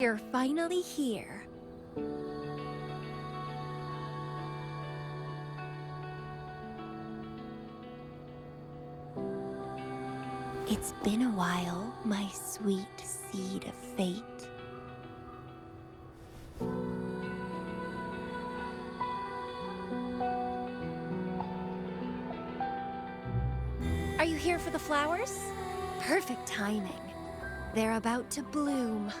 You're finally here. It's been a while, my sweet seed of fate. Are you here for the flowers? Perfect timing. They're about to bloom.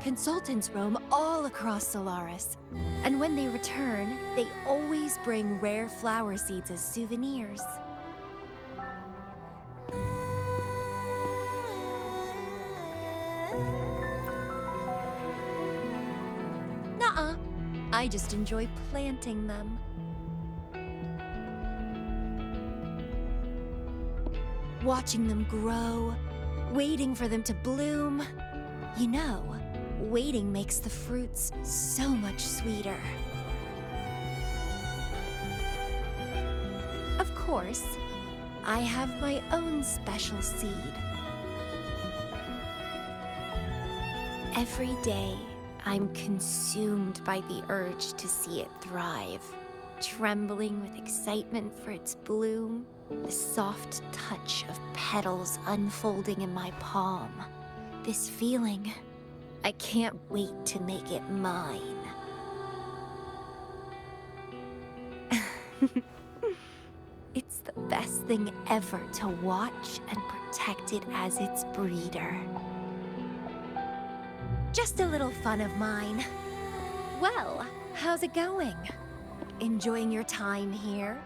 Consultants roam all across Solaris, and when they return, they always bring rare flower seeds as souvenirs. Nuh-uh. I just enjoy planting them. Watching them grow, waiting for them to bloom. You know, waiting makes the fruits so much sweeter. Of course, I have my own special seed. Every day, I'm consumed by the urge to see it thrive, trembling with excitement for its bloom, the soft touch of petals unfolding in my palm. This feeling, I can't wait to make it mine. It's the best thing ever to watch and protect it as its breeder. Just a little fun of mine. Well, how's it going? Enjoying your time here?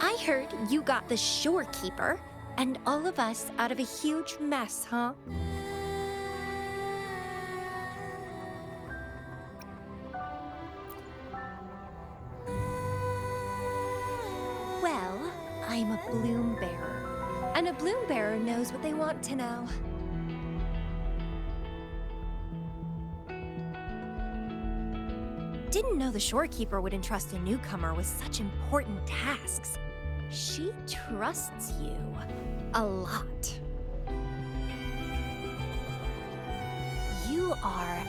I heard you got the shorekeeper and all of us out of a huge mess, huh? Well, I'm a bloom bearer, and a bloom bearer knows what they want to know. Didn't know the shorekeeper would entrust a newcomer with such important tasks. She trusts you a lot. You are...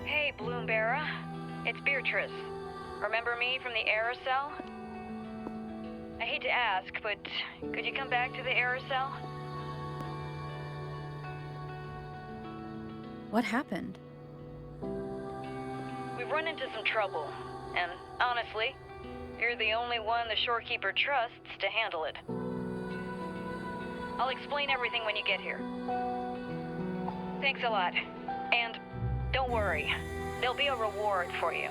Hey, Bloom Bearer. It's Beatrice. Remember me from the aerosol? I hate to ask, but could you come back to the aerosol? What happened? We've run into some trouble, and honestly, you're the only one the shorekeeper trusts to handle it. I'll explain everything when you get here. Thanks a lot, and don't worry, there'll be a reward for you.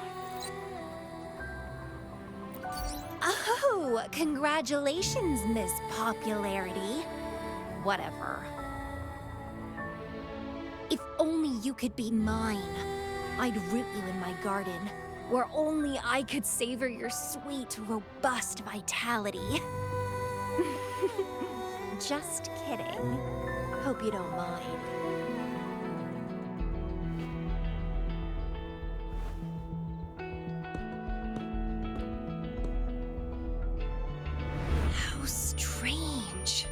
Oh, congratulations, Miss Popularity. Whatever. If only you could be mine. I'd root you in my garden, where only I could savor your sweet, robust vitality. Just kidding. Hope you don't mind. How strange.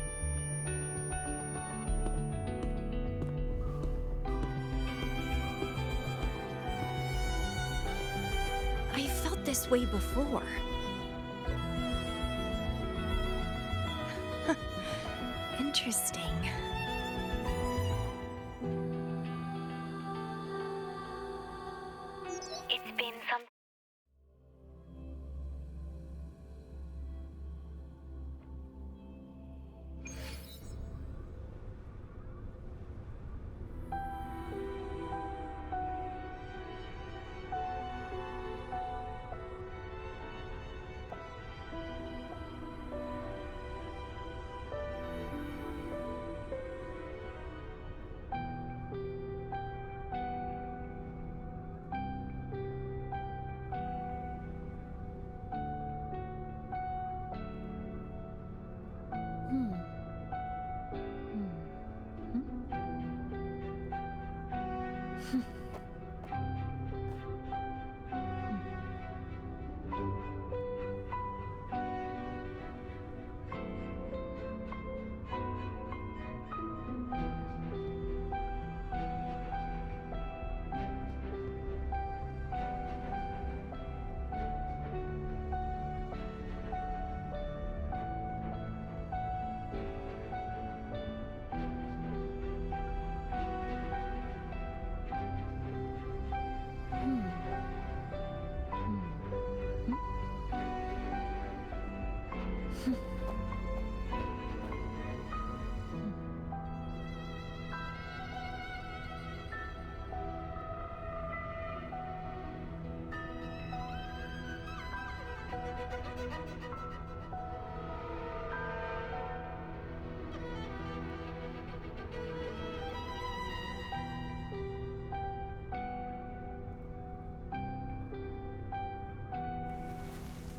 I felt this way before. Interesting. It's been some...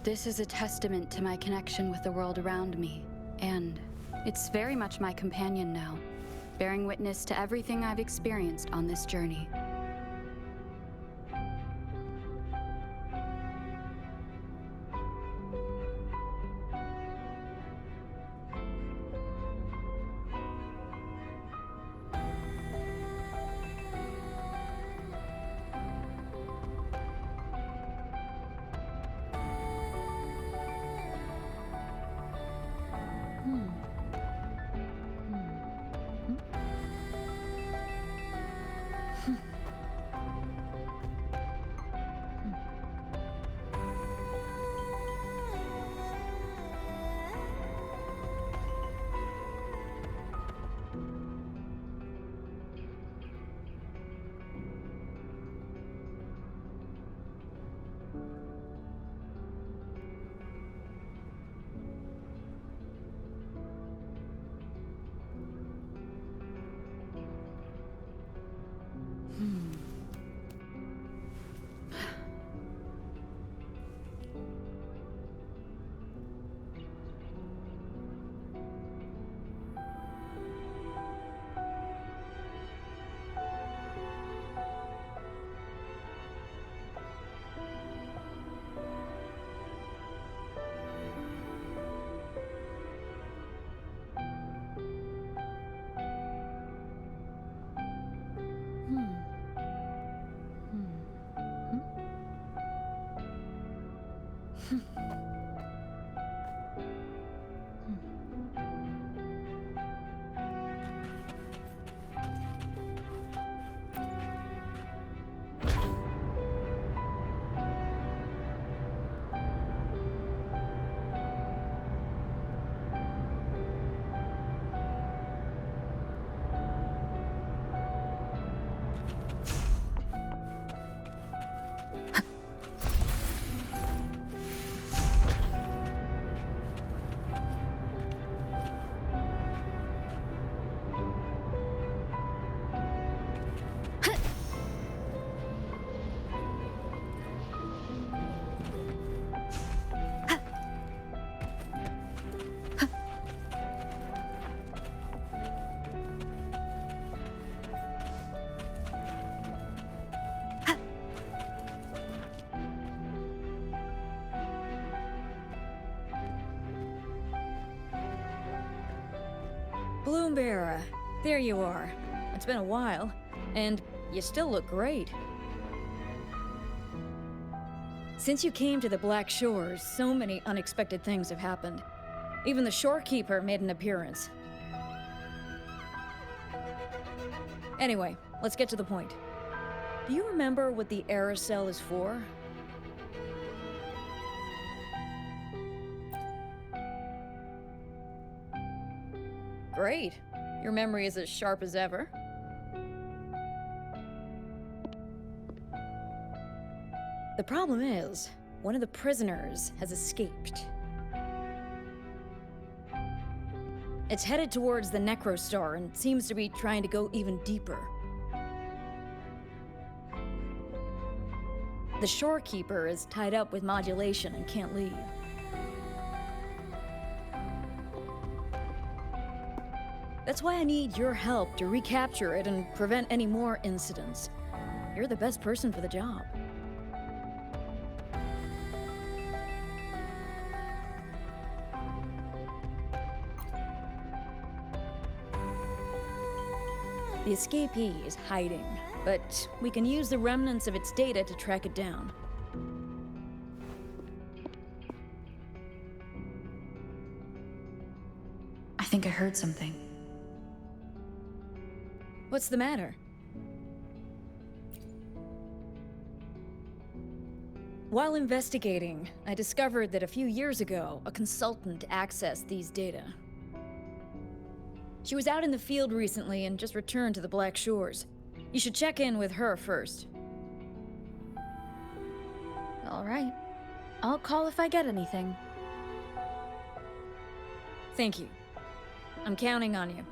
This is a testament to my connection with the world around me, and it's very much my companion now, bearing witness to everything I've experienced on this journey. Bloombearer, there you are. It's been a while, and you still look great. Since you came to the Black Shores, so many unexpected things have happened. Even the shorekeeper made an appearance. Anyway, let's get to the point. Do you remember what the aerosol is for? Great. Your memory is as sharp as ever. The problem is, one of the prisoners has escaped. It's headed towards the Necrostar and seems to be trying to go even deeper. The shorekeeper is tied up with modulation and can't leave. That's why I need your help to recapture it and prevent any more incidents. you're the best person for the job. The escapee is hiding, but we can use the remnants of its data to track it down. I think I heard something. What's the matter? While investigating, I discovered that a few years ago, a consultant accessed these data. She was out in the field recently and just returned to the Black Shores. You should check in with her first. All right. I'll call if I get anything. Thank you. I'm counting on you.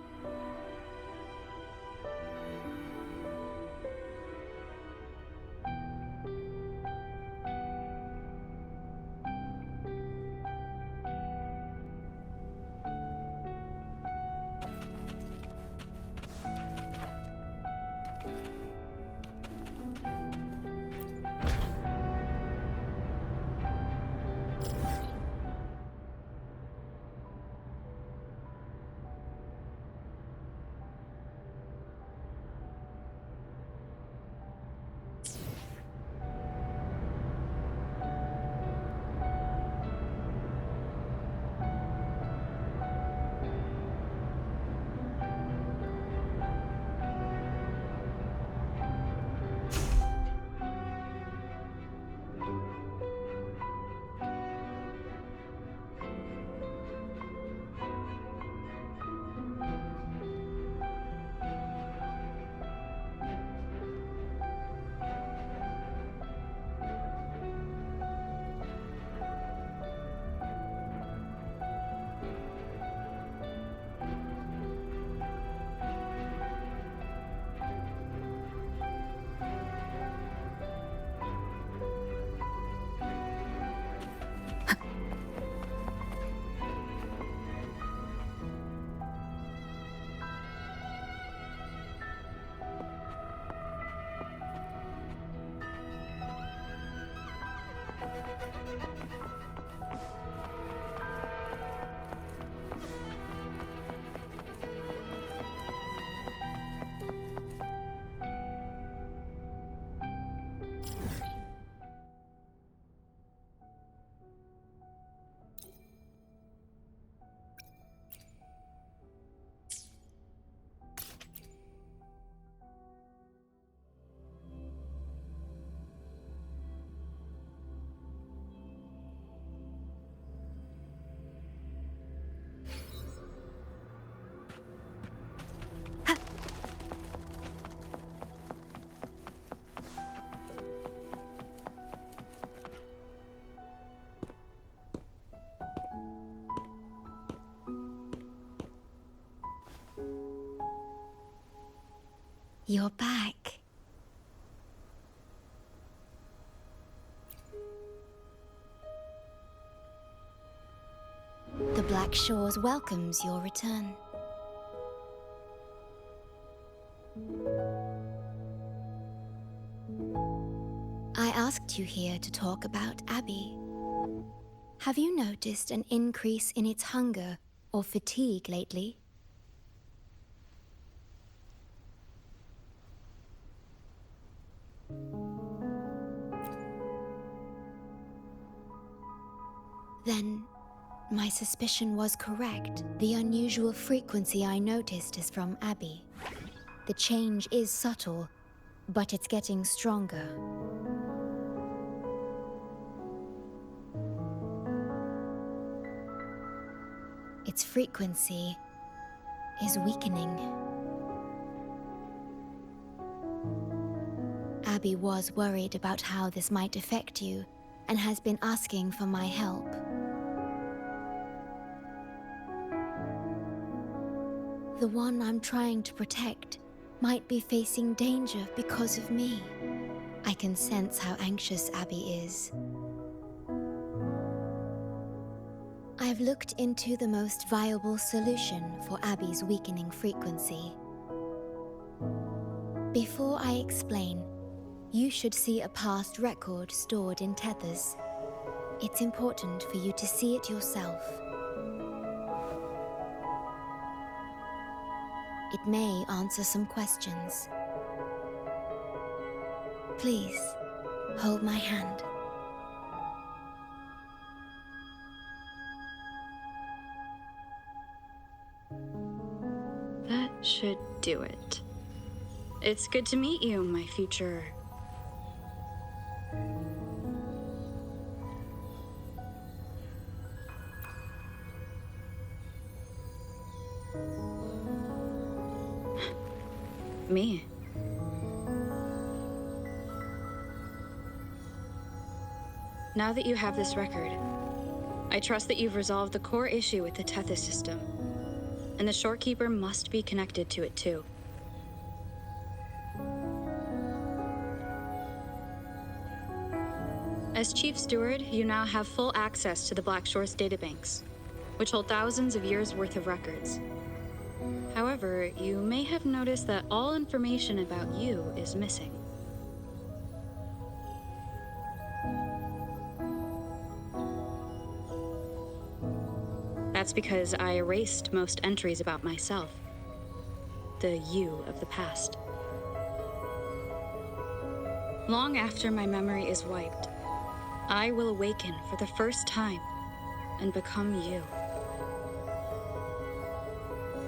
You're back. The Black Shores welcomes your return. I asked you here to talk about Abby. Have you noticed an increase in its hunger or fatigue lately? Then, my suspicion was correct. The unusual frequency I noticed is from Abby. The change is subtle, but it's getting stronger. Its frequency is weakening. Abby was worried about how this might affect you and has been asking for my help. The one I'm trying to protect might be facing danger because of me. I can sense how anxious Abby is. I've looked into the most viable solution for Abby's weakening frequency. Before I explain, You should see a past record stored in tethers. It's important for you to see it yourself. It may answer some questions. Please, hold my hand. That should do it. It's good to meet you, my future... me. Now that you have this record, I trust that you've resolved the core issue with the Tethys system, and the Shorekeeper must be connected to it too. As Chief Steward, you now have full access to the Black Shore's databanks, which hold thousands of years' worth of records. However, you may have noticed that all information about you is missing. That's because I erased most entries about myself, the you of the past. Long after my memory is wiped, I will awaken for the first time and become you.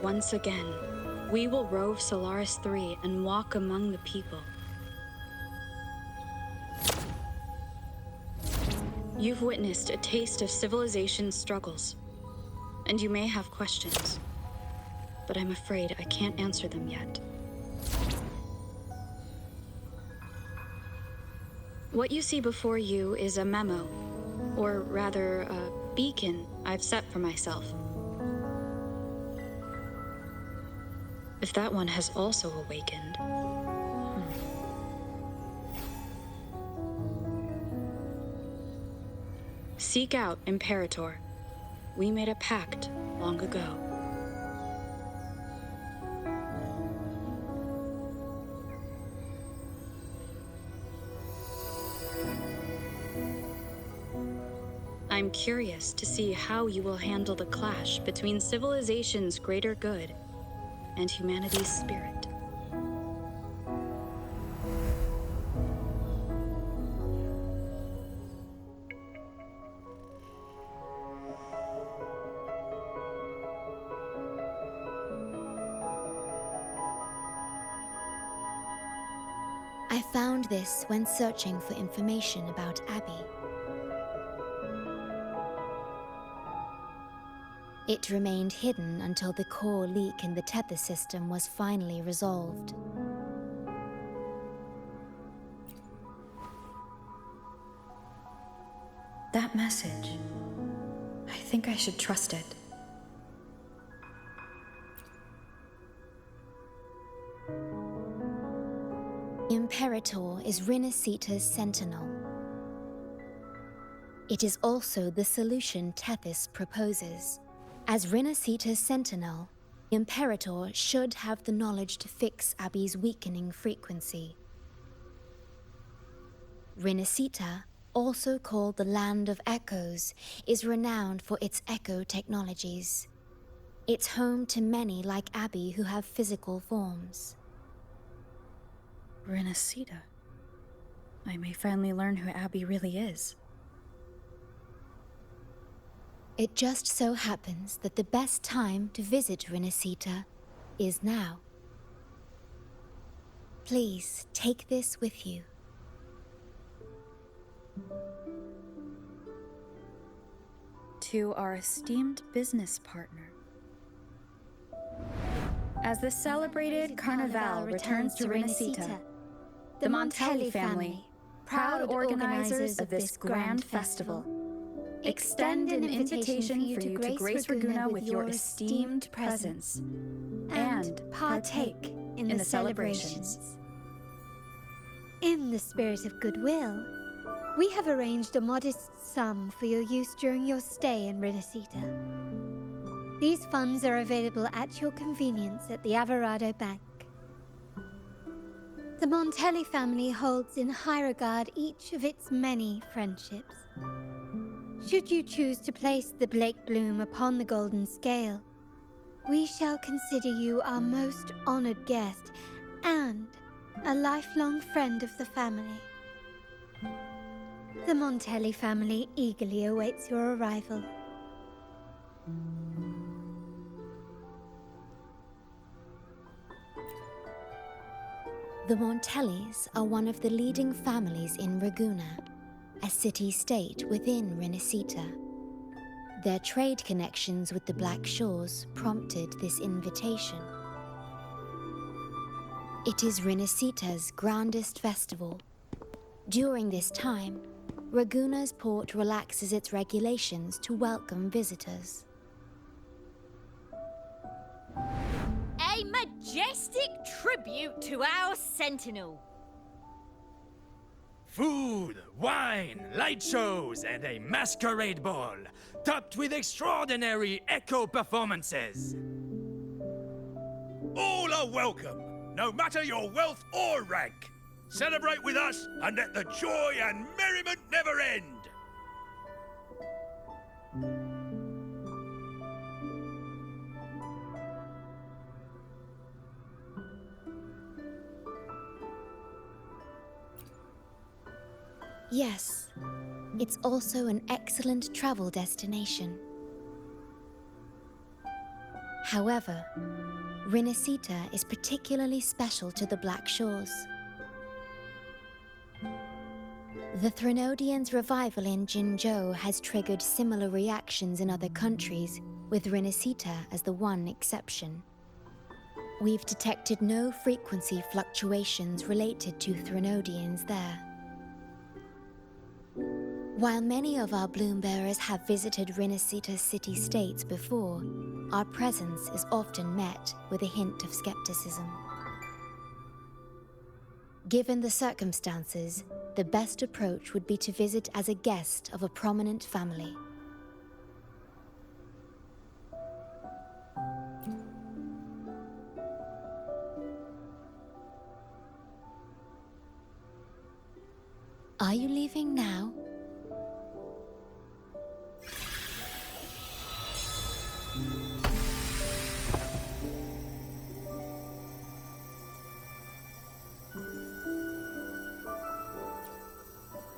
Once again, we will rove Solaris 3 and walk among the people. You've witnessed a taste of civilization's struggles, and you may have questions, but I'm afraid I can't answer them yet. What you see before you is a memo, or rather, a beacon I've set for myself. If that one has also awakened... Seek out Imperator. We made a pact long ago. I'm curious to see how you will handle the clash between civilization's greater good and humanity's spirit. I found this when searching for information about Abby. It remained hidden until the core leak in the tether system was finally resolved. That message. I think I should trust it. Imperator is Rinasita's sentinel. It is also the solution Tethys proposes. As Rinasita's sentinel, Imperator should have the knowledge to fix Abby's weakening frequency. Rinasita, also called the Land of Echoes, is renowned for its echo technologies. It's home to many like Abby who have physical forms. Rinasita. I may finally learn who Abby really is. It just so happens that the best time to visit Rinasita is now. Please take this with you. To our esteemed business partner. As the celebrated Carnival returns to Rinasita, the Montelli family, proud organizers of this grand festival, extend an invitation for you to grace Raguna with your esteemed presence and partake in the celebrations. In the spirit of goodwill, we have arranged a modest sum for your use during your stay in Rinasita. These funds are available at your convenience at the Alvarado Bank. The Montelli family holds in high regard each of its many friendships. Should you choose to place the Blake Bloom upon the golden scale, we shall consider you our most honored guest and a lifelong friend of the family. The Montelli family eagerly awaits your arrival. The Montellis are one of the leading families in Ragusa, a city-state within Rinascita. Their trade connections with the Black Shores prompted this invitation. It is Rinascita's grandest festival. During this time, Ragusa's port relaxes its regulations to welcome visitors. A majestic tribute to our sentinel. Food, wine, light shows, and a masquerade ball, topped with extraordinary echo performances. All are welcome, no matter your wealth or rank. Celebrate with us and let the joy and merriment never end. Yes, it's also an excellent travel destination. However, Rinascita is particularly special to the Black Shores. The Threnodians' revival in Jinzhou has triggered similar reactions in other countries, with Rinascita as the one exception. We've detected no frequency fluctuations related to Threnodians there. While many of our bloom bearers have visited Rinascita's city-states before, our presence is often met with a hint of skepticism. Given the circumstances, the best approach would be to visit as a guest of a prominent family. Are you leaving now?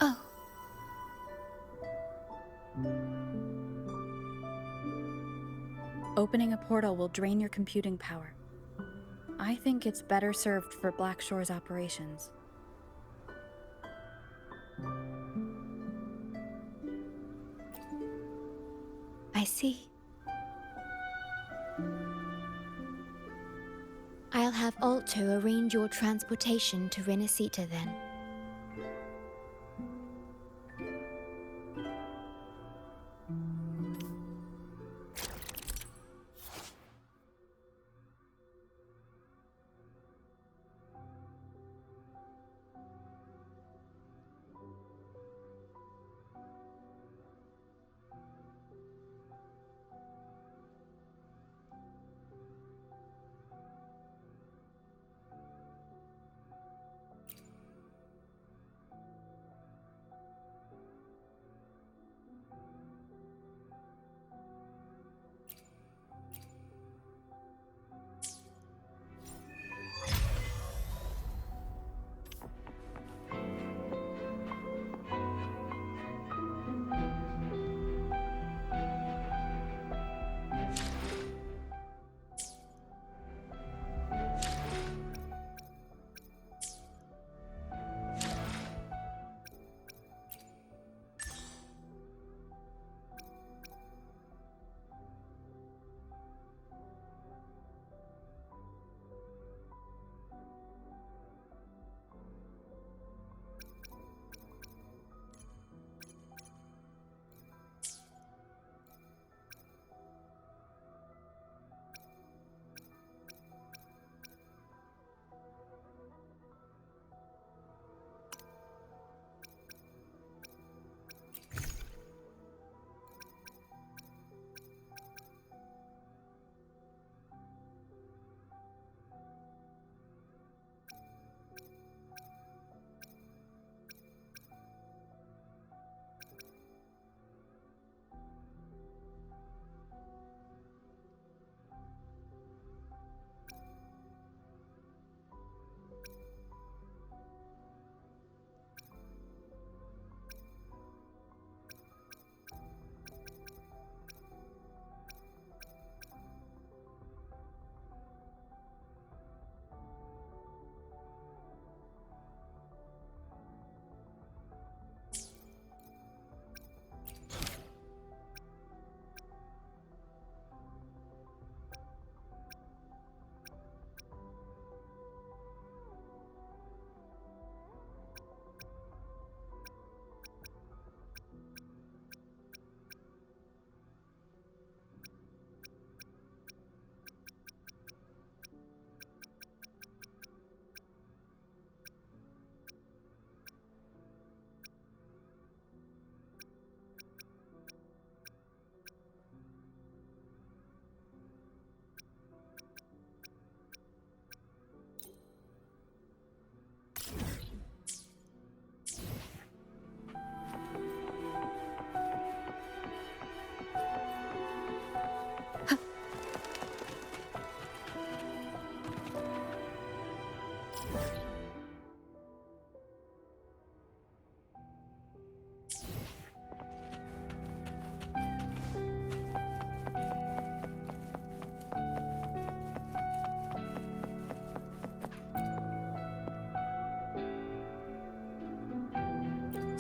Oh. Opening a portal will drain your computing power. I think it's better served for Black Shore's operations. I see. I'll have Alto arrange your transportation to Rinascita then.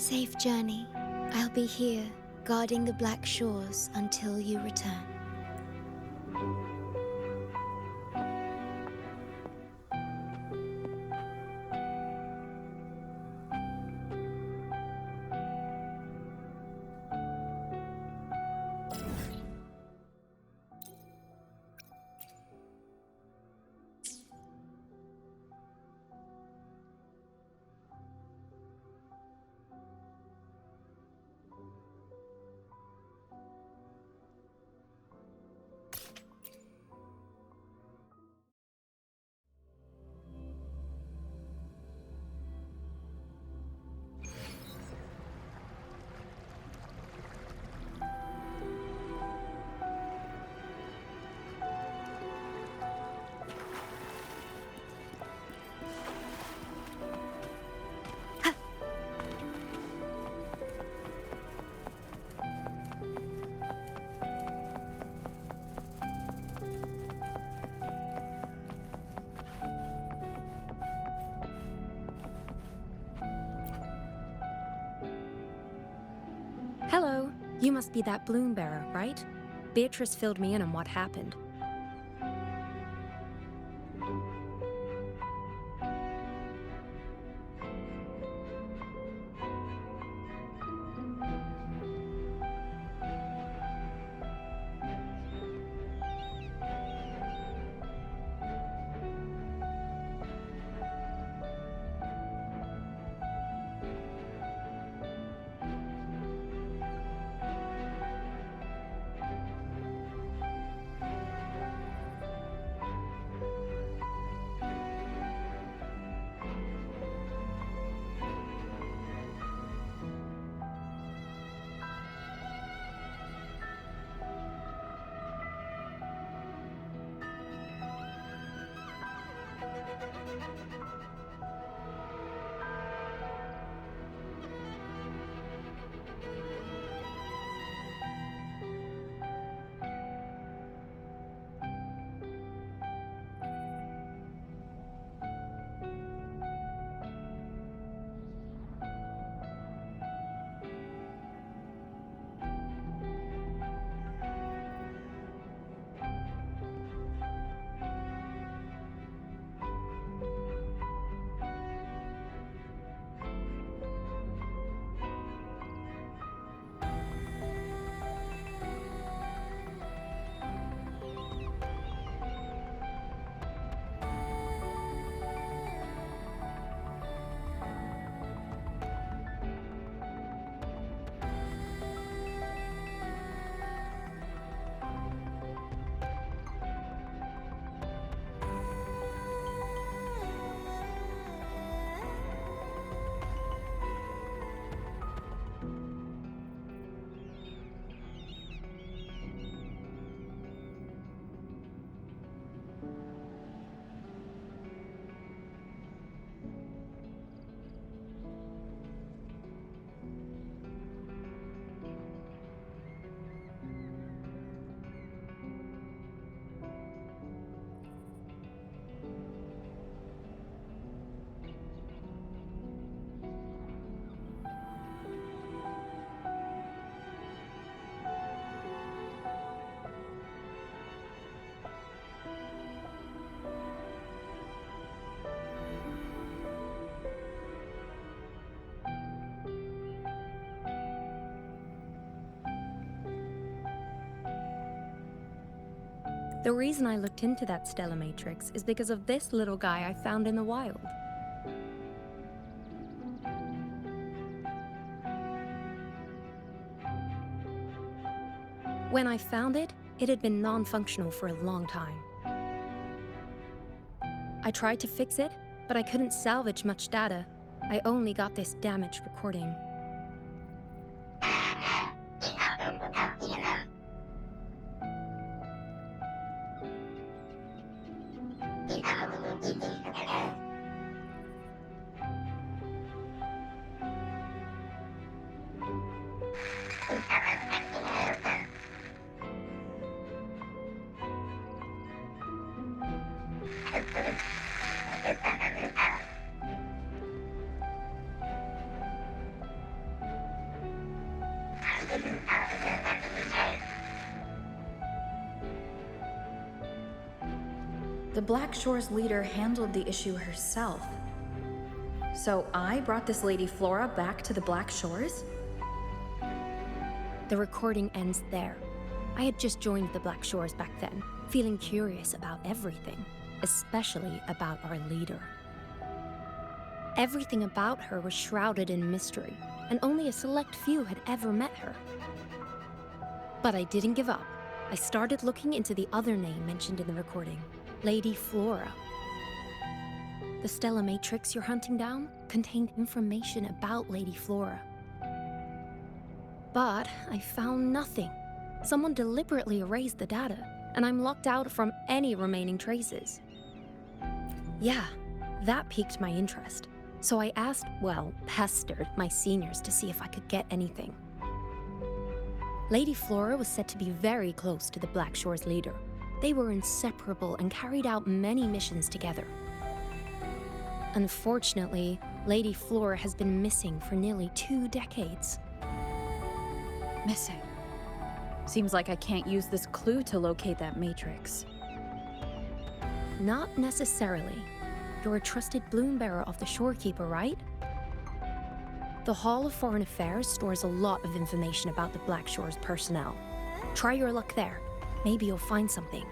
Safe journey. I'll be here, guarding the Black Shores until you return. Hello. You must be that bloom bearer, right? Beatrice filled me in on what happened. The reason I looked into that stellar matrix is because of this little guy I found in the wild. When I found it, it had been non-functional for a long time. I tried to fix it, but I couldn't salvage much data. I only got this damaged recording. The Black Shore's leader handled the issue herself. So I brought this Lady Flora back to the Black Shores? The recording ends there. I had just joined the Black Shores back then, feeling curious about everything, especially about our leader. Everything about her was shrouded in mystery, and only a select few had ever met her. But I didn't give up. I started looking into the other name mentioned in the recording, Lady Flora. The Stella Matrix you're hunting down contained information about Lady Flora. But I found nothing. Someone deliberately erased the data, and I'm locked out from any remaining traces. Yeah, that piqued my interest. So I asked, pestered my seniors to see if I could get anything. Lady Flora was said to be very close to the Black Shore's leader. They were inseparable and carried out many missions together. Unfortunately, Lady Flora has been missing for nearly 2 decades. Missing. Seems like I can't use this clue to locate that matrix. Not necessarily. You're a trusted bloom bearer of the Shorekeeper, right? The Hall of Foreign Affairs stores a lot of information about the Black Shore's personnel. Try your luck there. Maybe you'll find something.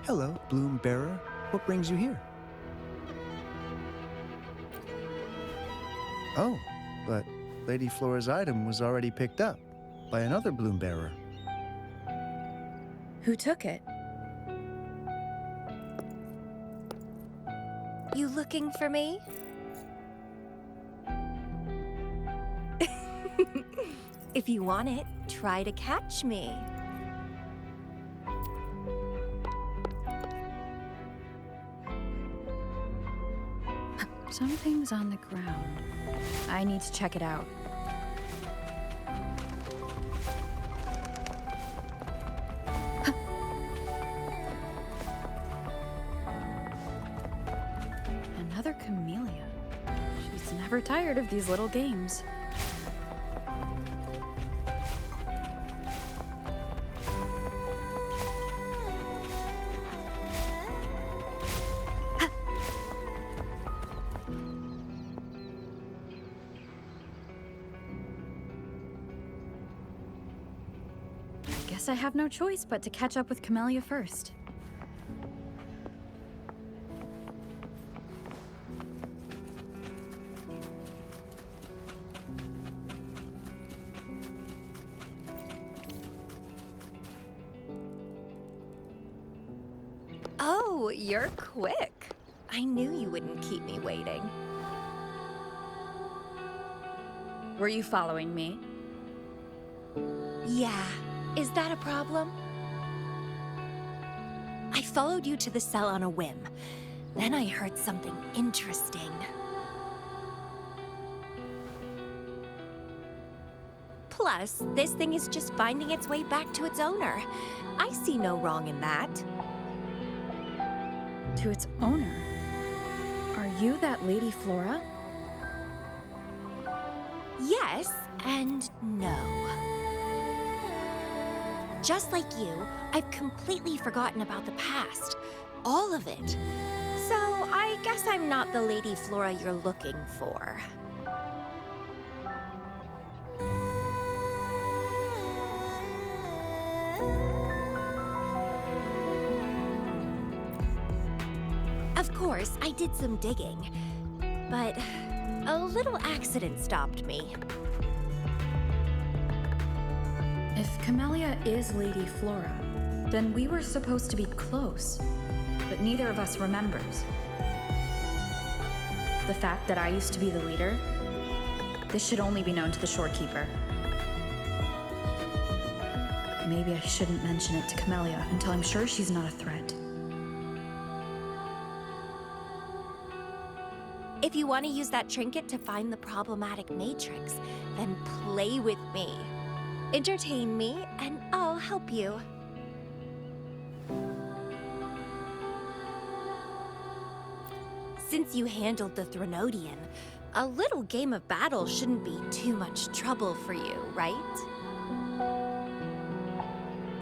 Hello, Bloom Bearer. What brings you here? Oh, but Lady Flora's item was already picked up by another Bloom Bearer. Who took it? You looking for me? If you want it, try to catch me. Something's on the ground. I need to check it out. Another camellia. She's never tired of these little games. I have no choice but to catch up with Camellia first. Oh, you're quick. I knew you wouldn't keep me waiting. Were you following me? Yeah. Is that a problem? I followed you to the cell on a whim. Then I heard something interesting. Plus, this thing is just finding its way back to its owner. I see no wrong in that. To its owner? Are you that Lady Flora? Yes and no. Just like you, I've completely forgotten about the past. All of it. So I guess I'm not the Lady Flora you're looking for. Of course, I did some digging, but a little accident stopped me. If Camillya is Lady Flora, then we were supposed to be close, but neither of us remembers. The fact that I used to be the leader, this should only be known to the shorekeeper. Maybe I shouldn't mention it to Camillya until I'm sure she's not a threat. If you want to use that trinket to find the problematic matrix, then play with me. Entertain me, and I'll help you. Since you handled the Threnodian, a little game of battle shouldn't be too much trouble for you, right?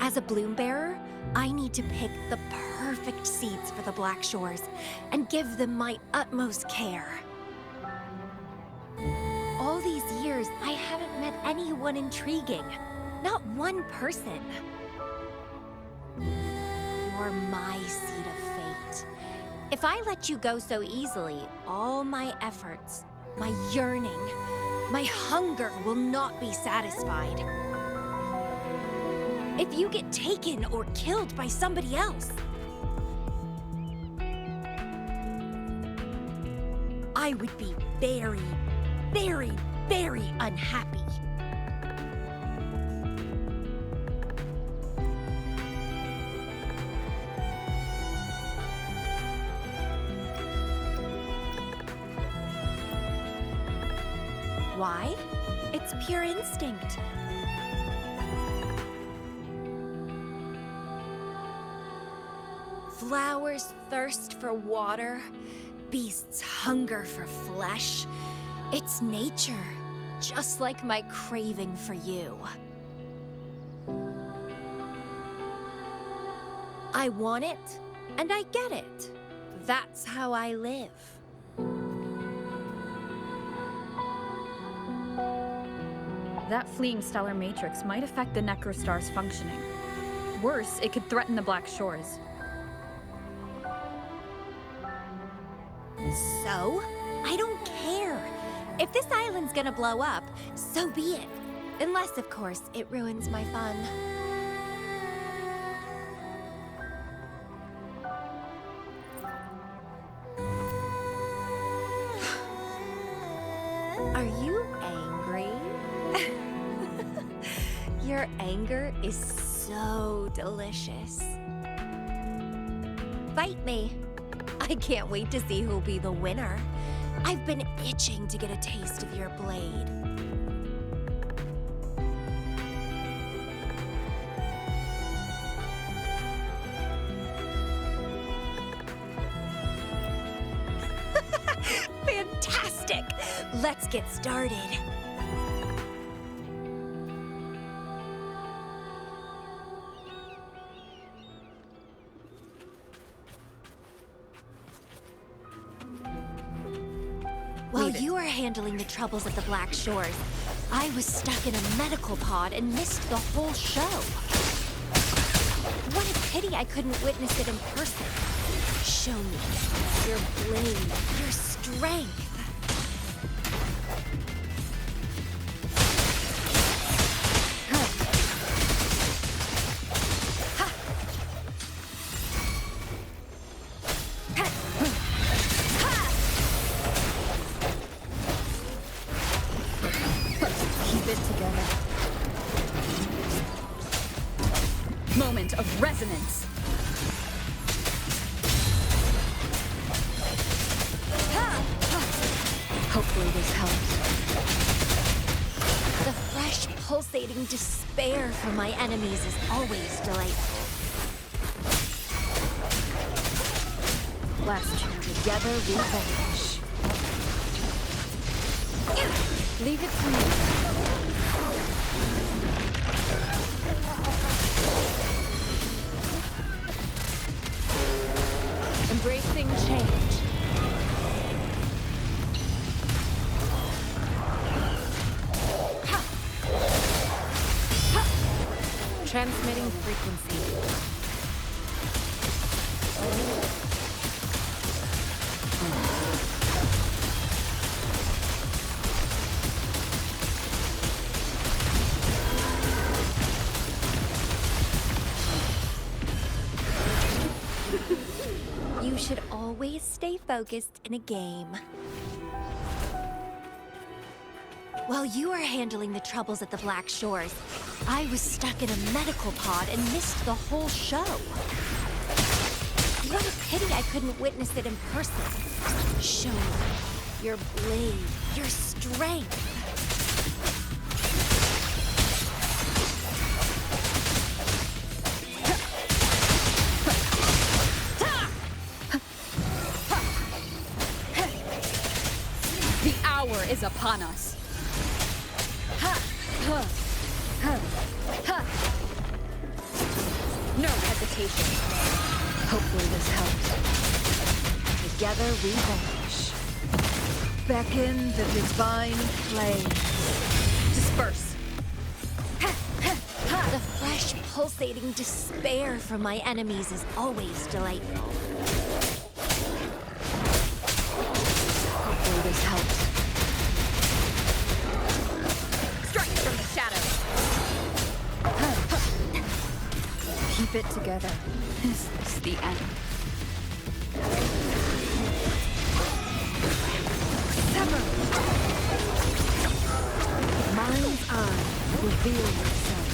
As a bloom bearer, I need to pick the perfect seeds for the Black Shores and give them my utmost care. All these years, I haven't met anyone intriguing. Not one person. You're my seed of fate. If I let you go so easily, all my efforts, my yearning, my hunger will not be satisfied. If you get taken or killed by somebody else, I would be very, very, very unhappy. Why? It's pure instinct. Flowers thirst for water, beasts hunger for flesh. It's nature, just like my craving for you. I want it, and I get it. That's how I live. That fleeing stellar matrix might affect the Necrostar's functioning. Worse, it could threaten the Black Shores. So? I don't care. If this island's gonna blow up, so be it. Unless, of course, it ruins my fun. Are you angry? Your anger is so delicious. Fight me. I can't wait to see who'll be the winner. I've been itching to get a taste of your blade. Fantastic! Let's get started. While you were handling the troubles of the Black Shores, I was stuck in a medical pod and missed the whole show. What a pity I couldn't witness it in person. Show me your blade, your strength. Moment of resonance. Hopefully this helps. The fresh, pulsating despair from my enemies is always delightful. Last chance. Together we vanish. Leave it to me. Embracing change. Transmitting frequency. You should always stay focused in a game. While you were handling the troubles at the Black Shores, I was stuck in a medical pod and missed the whole show. What a pity I couldn't witness it in person. Show me your blade, your strength. The hour is upon us. No hesitation. Hopefully this helps. Together we vanish. Beckon the divine flame. Disperse. The fresh, pulsating despair from my enemies is always delightful. Hopefully this helps. Strike from the shadows. Keep it together. This is the end. Sever. Mind's eye, reveal yourself.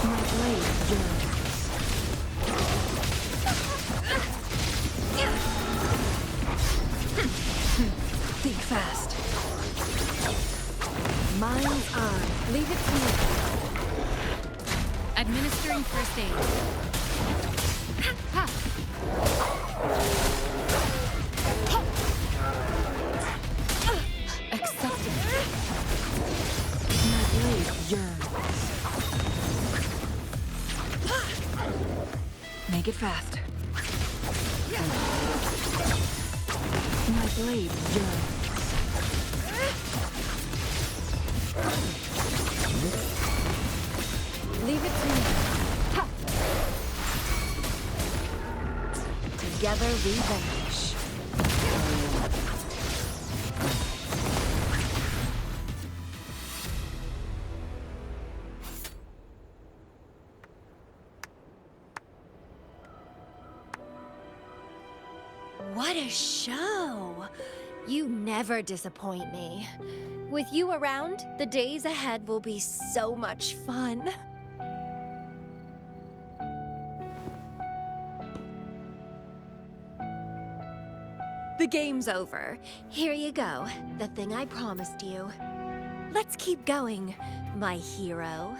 My blade yearns. Think fast. Mind's eye. Leave it to me. Administering first aid. Accepting. My blade yearns. Make it fast. My blade yearns. Leave it to me. Ha! Together we vanish. What a show! You never disappoint me. With you around, the days ahead will be so much fun. The game's over. Here you go, the thing I promised you. Let's keep going, my hero.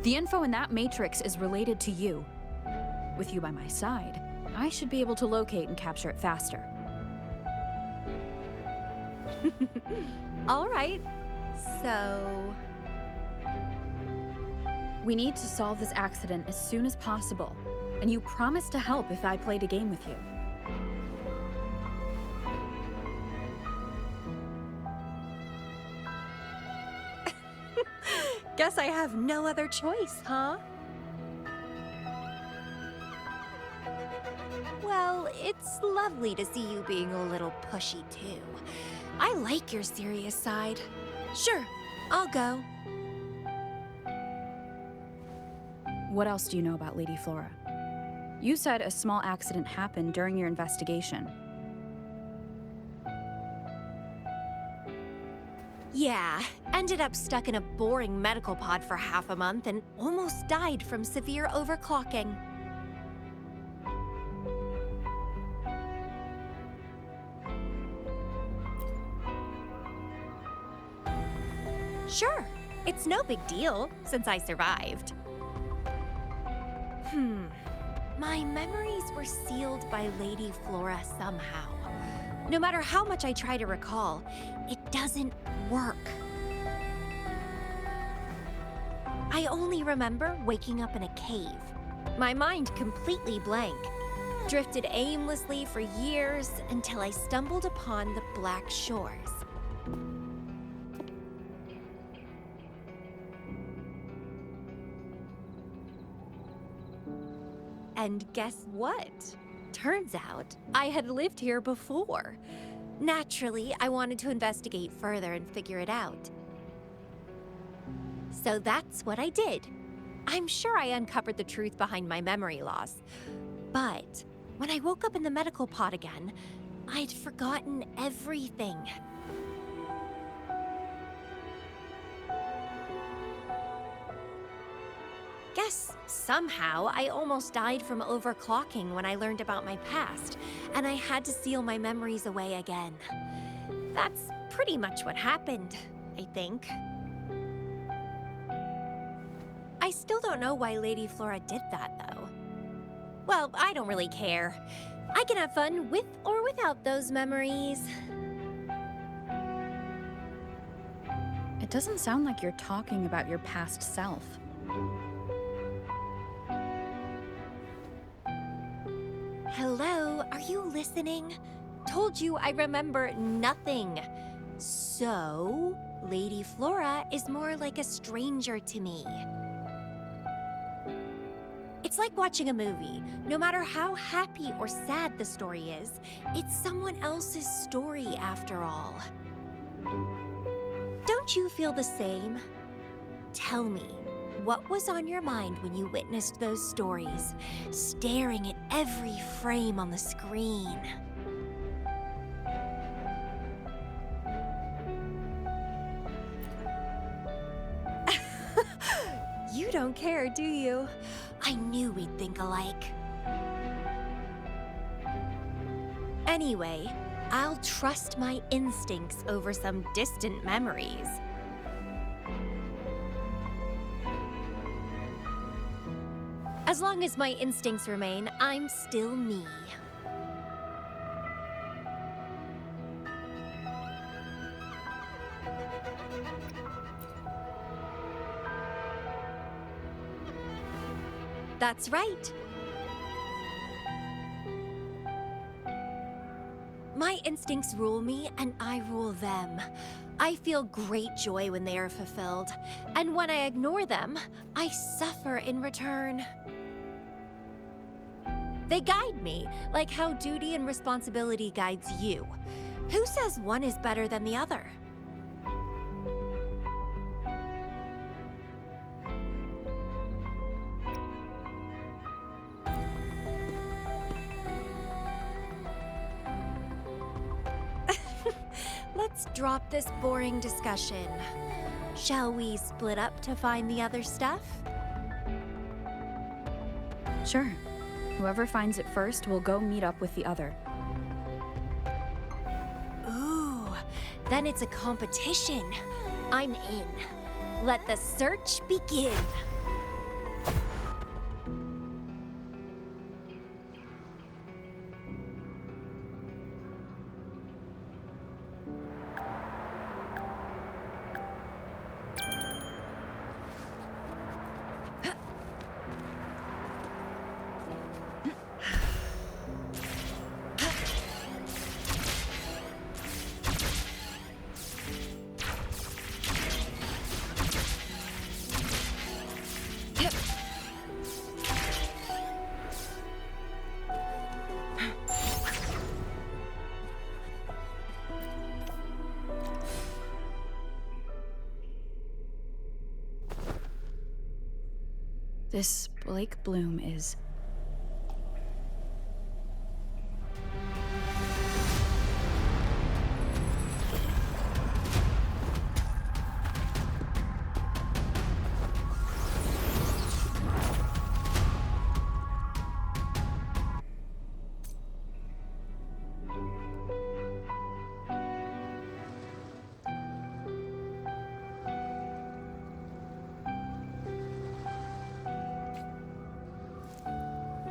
The info in that matrix is related to you. With you by my side, I should be able to locate and capture it faster. All right, so... We need to solve this accident as soon as possible, and you promised to help if I played a game with you. Guess I have no other choice, huh? Well, it's lovely to see you being a little pushy, too. I like your serious side. Sure, I'll go. What else do you know about Lady Flora? You said a small accident happened during your investigation. Yeah, ended up stuck in a boring medical pod for half a month and almost died from severe overclocking. Sure, it's no big deal since I survived. My memories were sealed by Lady Flora somehow. No matter how much I try to recall, it doesn't work. I only remember waking up in a cave, my mind completely blank, drifted aimlessly for years until I stumbled upon the Black Shores. And guess what? Turns out I had lived here before. Naturally, I wanted to investigate further and figure it out. So that's what I did. I'm sure I uncovered the truth behind my memory loss. But when I woke up in the medical pod again, I'd forgotten everything. Guess somehow I almost died from overclocking when I learned about my past, and I had to seal my memories away again. That's pretty much what happened, I think. I still don't know why Lady Flora did that, though. Well, I don't really care. I can have fun with or without those memories. It doesn't sound like you're talking about your past self. Hello, are you listening? Told you I remember nothing. So, Lady Flora is more like a stranger to me. It's like watching a movie. No matter how happy or sad the story is, it's someone else's story after all. Don't you feel the same? Tell me, what was on your mind when you witnessed those stories, staring at every frame on the screen? You don't care, do you? I knew we'd think alike. Anyway, I'll trust my instincts over some distant memories. As long as my instincts remain, I'm still me. That's right. My instincts rule me, and I rule them. I feel great joy when they are fulfilled, and when I ignore them, I suffer in return. They guide me, like how duty and responsibility guides you. Who says one is better than the other? Let's drop this boring discussion. Shall we split up to find the other stuff? Sure. Whoever finds it first will go meet up with the other. Ooh, then it's a competition. I'm in. Let the search begin. This Blake Bloom is...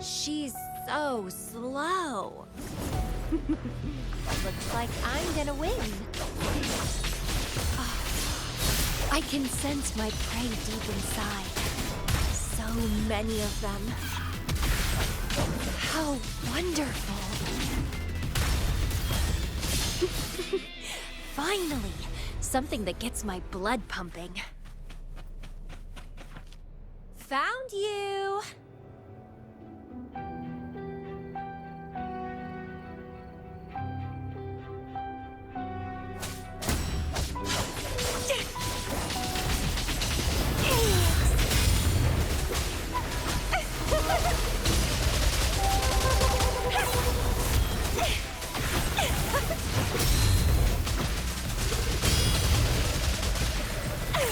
She's so slow. Looks like I'm gonna win. I can sense my prey deep inside. So many of them. How wonderful. Finally, something that gets my blood pumping. Found you!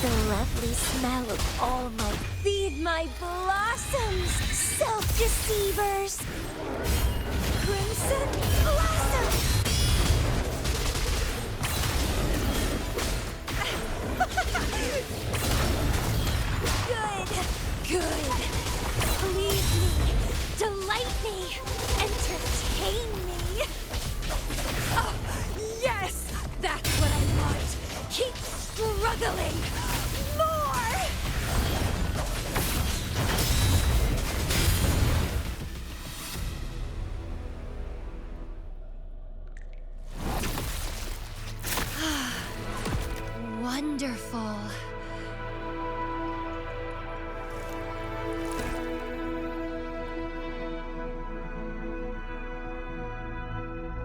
The lovely smell of all my feed my blossoms, self-deceivers. Crimson blossom. Good. Please me, delight me, entertain me. Oh, yes, that's what I want. Keep struggling. More! Wonderful.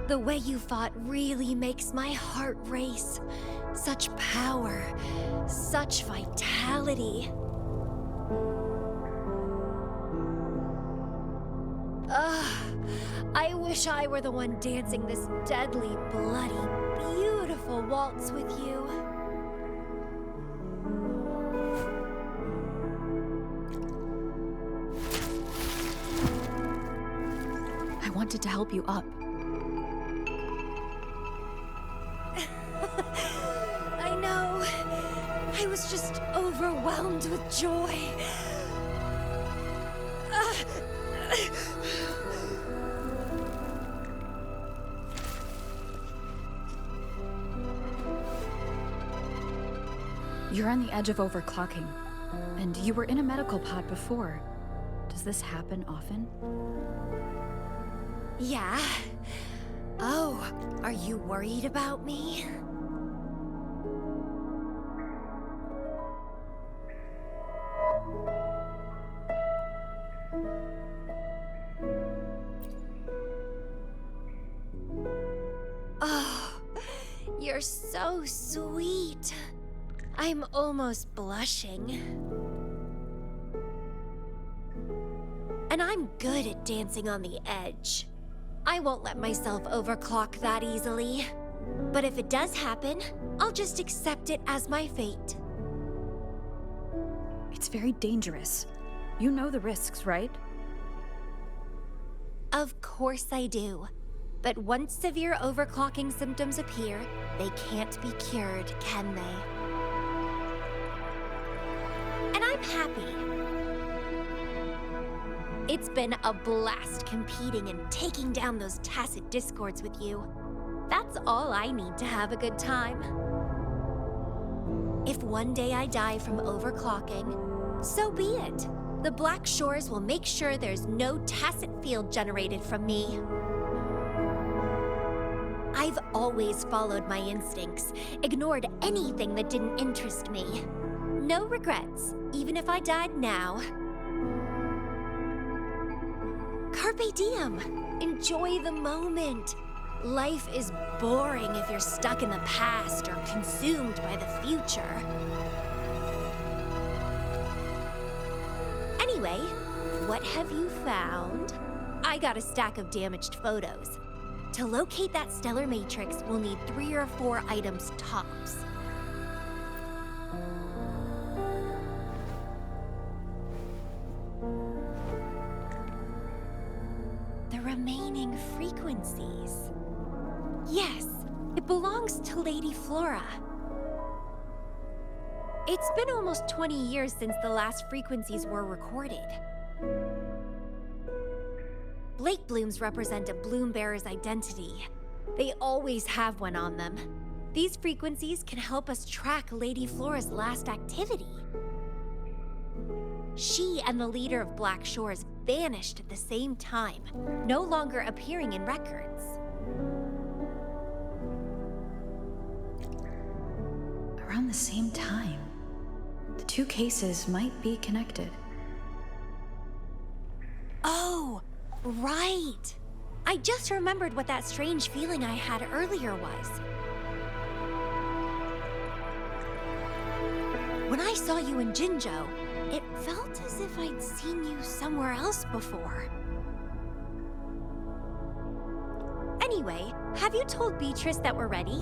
The way you fought really makes my heart race. Such power, such vitality. I wish I were the one dancing this deadly, bloody, beautiful waltz with you. I wanted to help you up. I know. I was just overwhelmed with joy. You're on the edge of overclocking, and you were in a medical pod before. Does this happen often? Yeah. Oh, are you worried about me? Oh, you're so sweet. I'm almost blushing. And I'm good at dancing on the edge. I won't let myself overclock that easily. But if it does happen, I'll just accept it as my fate. It's very dangerous. You know the risks, right? Of course I do. But once severe overclocking symptoms appear, they can't be cured, can they? And I'm happy. It's been a blast competing and taking down those tacit discords with you. That's all I need to have a good time. If one day I die from overclocking, so be it. The Black Shores will make sure there's no tacit field generated from me. I've always followed my instincts, ignored anything that didn't interest me. No regrets, even if I died now. Carpe diem. Enjoy the moment. Life is boring if you're stuck in the past or consumed by the future. Anyway, what have you found? I got a stack of damaged photos. To locate that stellar matrix, we'll need 3 or 4 items tops. The remaining frequencies. Yes, it belongs to Lady Flora. It's been almost 20 years since the last frequencies were recorded. Blake blooms represent a bloom bearer's identity. They always have one on them. These frequencies can help us track Lady Flora's last activity. She and the leader of Black Shores vanished at the same time, no longer appearing in records. Around the same time. The 2 cases might be connected. Oh, right! I just remembered what that strange feeling I had earlier was. When I saw you in Jinzhou, it felt as if I'd seen you somewhere else before. Anyway, have you told Beatrice that we're ready?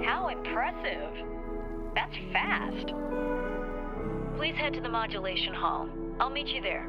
How impressive. That's fast. Please head to the modulation hall. I'll meet you there.